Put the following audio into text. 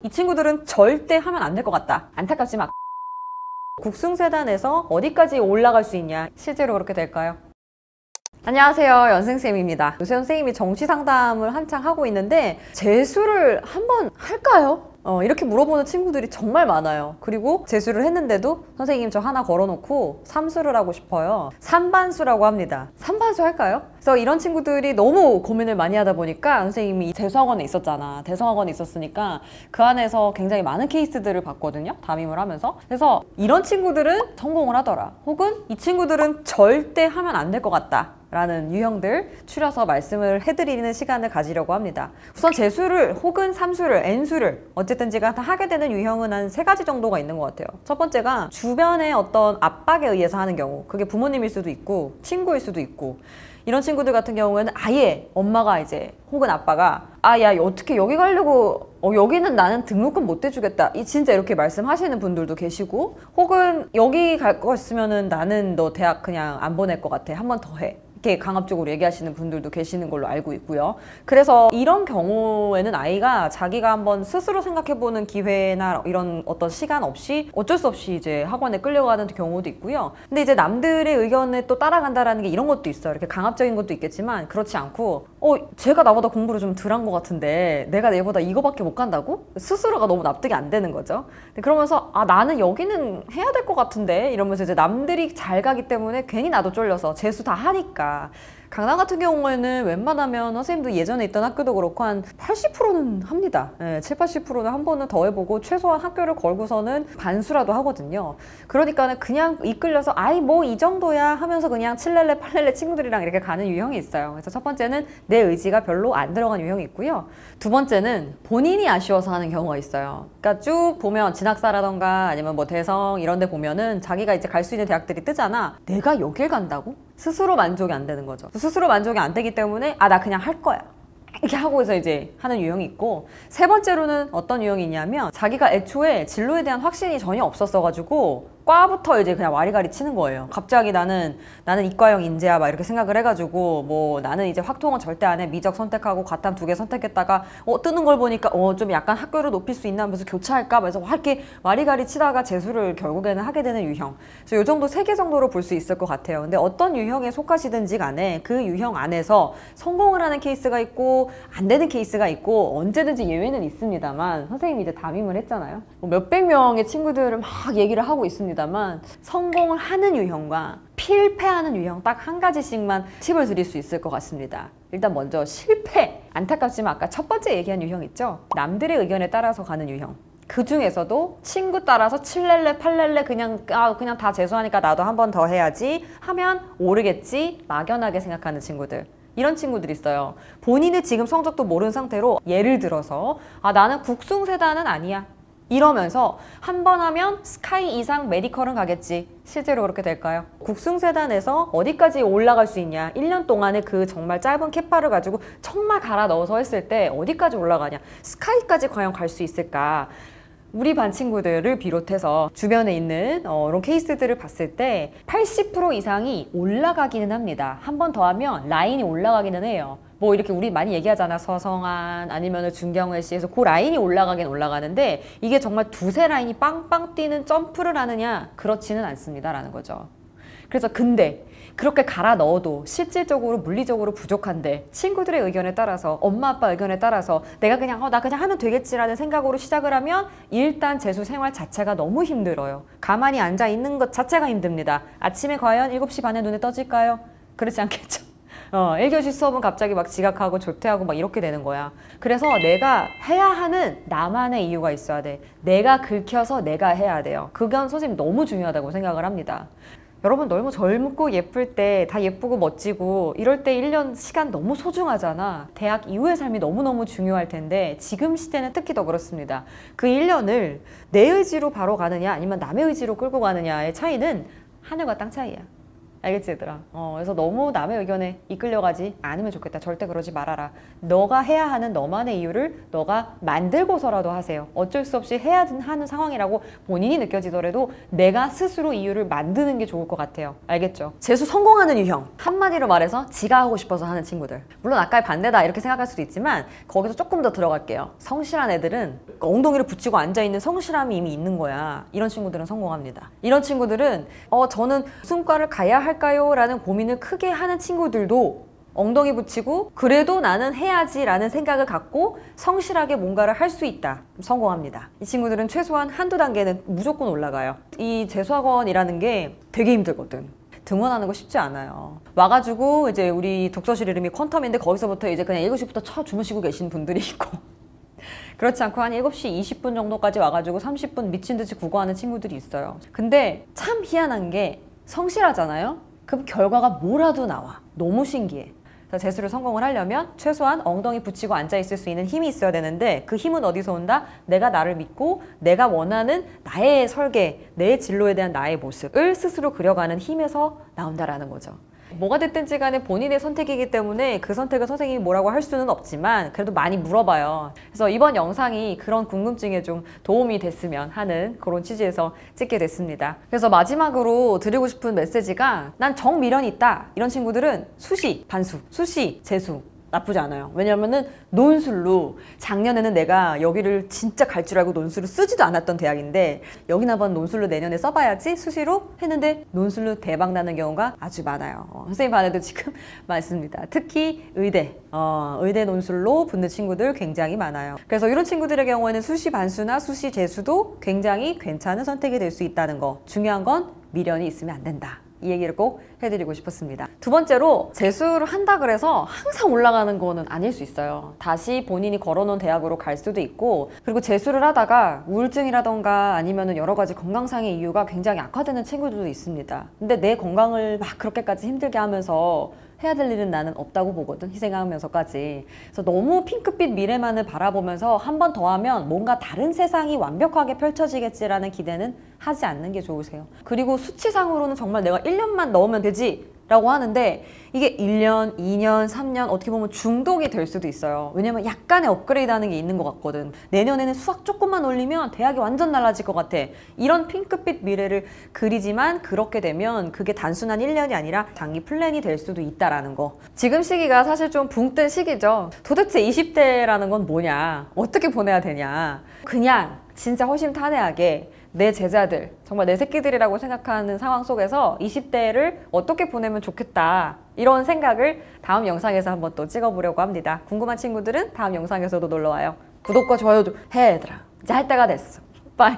이 친구들은 절대 하면 안 될 것 같다. 안타깝지만 국승세단에서 어디까지 올라갈 수 있냐? 실제로 그렇게 될까요? 안녕하세요, 연승쌤입니다. 요새 선생님이 정치상담을 한창 하고 있는데 재수를 한번 할까요? 이렇게 물어보는 친구들이 정말 많아요. 그리고 재수를 했는데도 선생님 저 하나 걸어놓고 삼수를 하고 싶어요. 삼반수라고 합니다. 삼반수 할까요? 그래서 이런 친구들이 너무 고민을 많이 하다 보니까 선생님이 대성학원에 있었잖아. 대성학원에 있었으니까 그 안에서 굉장히 많은 케이스들을 봤거든요. 담임을 하면서. 그래서 이런 친구들은 성공을 하더라. 혹은 이 친구들은 절대 하면 안 될 것 같다 라는 유형들 추려서 말씀을 해드리는 시간을 가지려고 합니다. 우선 재수를 혹은 삼수를, N수를 어쨌든지가 다 하게 되는 유형은 한 3가지 정도가 있는 것 같아요. 첫 번째가 주변의 어떤 압박에 의해서 하는 경우, 그게 부모님일 수도 있고 친구일 수도 있고, 이런 친구들 같은 경우에는 아예 엄마가 이제 혹은 아빠가 야 어떻게 여기 가려고 여기는 나는 등록금 못 대주겠다 진짜 이렇게 말씀하시는 분들도 계시고, 혹은 여기 갈 거 있으면은 나는 너 대학 그냥 안 보낼 것 같아, 한 번 더 해, 이렇게 강압적으로 얘기하시는 분들도 계시는 걸로 알고 있고요. 그래서 이런 경우에는 아이가 자기가 한번 스스로 생각해보는 기회나 이런 어떤 시간 없이 어쩔 수 없이 이제 학원에 끌려가는 경우도 있고요. 근데 이제 남들의 의견에 또 따라간다라는 게 이런 것도 있어요. 이렇게 강압적인 것도 있겠지만 그렇지 않고 쟤가 나보다 공부를 좀 덜 한 것 같은데 내가 얘보다 이거밖에 못 간다고? 스스로가 너무 납득이 안 되는 거죠. 그러면서 나는 여기는 해야 될 것 같은데 이러면서 이제 남들이 잘 가기 때문에 괜히 나도 쫄려서 재수 다 하니까. 강남 같은 경우에는 웬만하면 선생님도 예전에 있던 학교도 그렇고 한 80%는 합니다. 70~80%는 한 번은 더 해보고 최소한 학교를 걸고서는 반수라도 하거든요. 그러니까는 그냥 이끌려서 뭐 이 정도야 하면서 그냥 칠렐레 팔렐레 친구들이랑 이렇게 가는 유형이 있어요. 그래서 첫 번째는 내 의지가 별로 안 들어간 유형이 있고요. 두 번째는 본인이 아쉬워서 하는 경우가 있어요. 그러니까 쭉 보면 진학사라던가 아니면 뭐 대성 이런 데 보면은 자기가 이제 갈 수 있는 대학들이 뜨잖아. 내가 여길 간다고? 스스로 만족이 안 되는 거죠. 스스로 만족이 안 되기 때문에 나 그냥 할 거야 이렇게 하고서 이제 하는 유형이 있고, 세 번째로는 어떤 유형이 있냐면 자기가 애초에 진로에 대한 확신이 전혀 없었어가지고 과부터 이제 그냥 와리가리 치는 거예요. 갑자기 나는 이과형 인재야 막 이렇게 생각을 해가지고 뭐 나는 이제 확통은 절대 안 해, 미적 선택하고 과탐 2개 선택했다가 뜨는 걸 보니까 좀 약간 학교를 높일 수 있나 하면서 교차할까 해서 이렇게 와리가리 치다가 재수를 결국에는 하게 되는 유형. 그래서 이 정도 3개 정도로 볼 수 있을 것 같아요. 근데 어떤 유형에 속하시든지 간에 그 유형 안에서 성공을 하는 케이스가 있고 안 되는 케이스가 있고 언제든지 예외는 있습니다만, 선생님이 이제 담임을 했잖아요. 몇백 명의 친구들을 막 얘기를 하고 있습니다. 성공을 하는 유형과 필패하는 유형 딱 한 가지씩만 팁을 드릴 수 있을 것 같습니다. 일단 먼저 실패. 안타깝지만 아까 첫 번째 얘기한 유형 있죠? 남들의 의견에 따라서 가는 유형. 그 중에서도 친구 따라서 칠렐레 팔렐레 그냥 다 재수하니까 나도 한 번 더 해야지 하면 오르겠지 막연하게 생각하는 친구들. 이런 친구들이 있어요. 본인의 지금 성적도 모르는 상태로 예를 들어서 나는 국승세단은 아니야 이러면서 한 번 하면 스카이 이상 메디컬은 가겠지. 실제로 그렇게 될까요? 국승세단에서 어디까지 올라갈 수 있냐, 1년 동안의 그 정말 짧은 캐파를 가지고 정말 갈아 넣어서 했을 때 어디까지 올라가냐, 스카이까지 과연 갈 수 있을까. 우리 반 친구들을 비롯해서 주변에 있는 이런 케이스들을 봤을 때 80% 이상이 올라가기는 합니다. 한 번 더 하면 라인이 올라가기는 해요. 뭐 이렇게 우리 많이 얘기하잖아. 서성한 아니면 중경외시에서 그 라인이 올라가긴 올라가는데 이게 정말 2~3 라인이 빵빵 뛰는 점프를 하느냐, 그렇지는 않습니다 라는 거죠. 그래서 근데 그렇게 갈아 넣어도 실질적으로 물리적으로 부족한데 친구들의 의견에 따라서, 엄마 아빠 의견에 따라서 내가 그냥 나 그냥 하면 되겠지라는 생각으로 시작을 하면 일단 재수 생활 자체가 너무 힘들어요. 가만히 앉아 있는 것 자체가 힘듭니다. 아침에 과연 7시 반에 눈에 떠질까요? 그렇지 않겠죠. 1교시 수업은 갑자기 막 지각하고 조퇴하고 막 이렇게 되는 거야. 그래서 내가 해야 하는 나만의 이유가 있어야 돼. 내가 긁혀서 내가 해야 돼요. 그건 선생님 너무 중요하다고 생각을 합니다. 여러분 너무 젊고 예쁠 때 다 예쁘고 멋지고 이럴 때 1년 시간 너무 소중하잖아. 대학 이후의 삶이 너무너무 중요할 텐데 지금 시대는 특히 더 그렇습니다. 그 1년을 내 의지로 바로 가느냐 아니면 남의 의지로 끌고 가느냐의 차이는 하늘과 땅 차이야. 알겠지 얘들아? 그래서 너무 남의 의견에 이끌려가지 않으면 좋겠다. 절대 그러지 말아라. 너가 해야 하는 너만의 이유를 너가 만들고서라도 하세요. 어쩔 수 없이 해야 하는 상황이라고 본인이 느껴지더라도 내가 스스로 이유를 만드는 게 좋을 것 같아요. 알겠죠? 재수 성공하는 유형. 한마디로 말해서 지가 하고 싶어서 하는 친구들. 물론 아까의 반대다 이렇게 생각할 수도 있지만 거기서 조금 더 들어갈게요. 성실한 애들은 엉덩이를 붙이고 앉아있는 성실함이 이미 있는 거야. 이런 친구들은 성공합니다. 이런 친구들은 저는 무슨 과를 가야 할까요? 라는 고민을 크게 하는 친구들도 엉덩이 붙이고 그래도 나는 해야지 라는 생각을 갖고 성실하게 뭔가를 할 수 있다. 성공합니다. 이 친구들은 최소한 한두 단계는 무조건 올라가요. 이 재수학원이라는 게 되게 힘들거든. 등원하는 거 쉽지 않아요. 와가지고 이제 우리 독서실 이름이 퀀텀인데 거기서부터 이제 그냥 7시부터 주무시고 계신 분들이 있고 그렇지 않고 한 7시 20분 정도까지 와가지고 30분 미친듯이 국어하는 친구들이 있어요. 근데 참 희한한 게 성실하잖아요? 그럼 결과가 뭐라도 나와. 너무 신기해. 재수를 성공을 하려면 최소한 엉덩이 붙이고 앉아있을 수 있는 힘이 있어야 되는데 그 힘은 어디서 온다? 내가 나를 믿고 내가 원하는 나의 설계, 내 진로에 대한 나의 모습을 스스로 그려가는 힘에서 나온다라는 거죠. 뭐가 됐든지 간에 본인의 선택이기 때문에 그 선택을 선생님이 뭐라고 할 수는 없지만 그래도 많이 물어봐요. 그래서 이번 영상이 그런 궁금증에 좀 도움이 됐으면 하는 그런 취지에서 찍게 됐습니다. 그래서 마지막으로 드리고 싶은 메시지가 난 정미련이 있다. 이런 친구들은 수시, 반수, 수시, 재수 나쁘지 않아요. 왜냐면은 논술로 작년에는 내가 여기를 진짜 갈 줄 알고 논술을 쓰지도 않았던 대학인데 여기나 한번 논술로 내년에 써봐야지 수시로 했는데 논술로 대박 나는 경우가 아주 많아요. 선생님 반에도 지금 많습니다. 특히 의대 논술로 붙는 친구들 굉장히 많아요. 그래서 이런 친구들의 경우에는 수시 반수나 수시 재수도 굉장히 괜찮은 선택이 될 수 있다는 거. 중요한 건 미련이 있으면 안 된다. 이 얘기를 꼭 해드리고 싶었습니다. 두 번째로 재수를 한다 그래서 항상 올라가는 거는 아닐 수 있어요. 다시 본인이 걸어놓은 대학으로 갈 수도 있고 그리고 재수를 하다가 우울증이라던가 아니면 여러 가지 건강상의 이유가 굉장히 악화되는 친구들도 있습니다. 근데 내 건강을 막 그렇게까지 힘들게 하면서 해야 될 일은 나는 없다고 보거든. 희생하면서까지. 그래서 너무 핑크빛 미래만을 바라보면서 한 번 더 하면 뭔가 다른 세상이 완벽하게 펼쳐지겠지라는 기대는 하지 않는 게 좋으세요. 그리고 수치상으로는 정말 내가 1년만 넣으면 되지 라고 하는데 이게 1년, 2년, 3년 어떻게 보면 중독이 될 수도 있어요. 왜냐면 약간의 업그레이드하는 게 있는 것 같거든. 내년에는 수학 조금만 올리면 대학이 완전 달라질 것 같아. 이런 핑크빛 미래를 그리지만 그렇게 되면 그게 단순한 1년이 아니라 장기 플랜이 될 수도 있다라는 거. 지금 시기가 사실 좀 붕 뜬 시기죠. 도대체 20대라는 건 뭐냐? 어떻게 보내야 되냐? 그냥 진짜 허심탄회하게 내 제자들, 정말 내 새끼들이라고 생각하는 상황 속에서 20대를 어떻게 보내면 좋겠다 이런 생각을 다음 영상에서 한번 또 찍어보려고 합니다. 궁금한 친구들은 다음 영상에서도 놀러와요. 구독과 좋아요도 해 얘들아. 이제 할 때가 됐어. 빠이.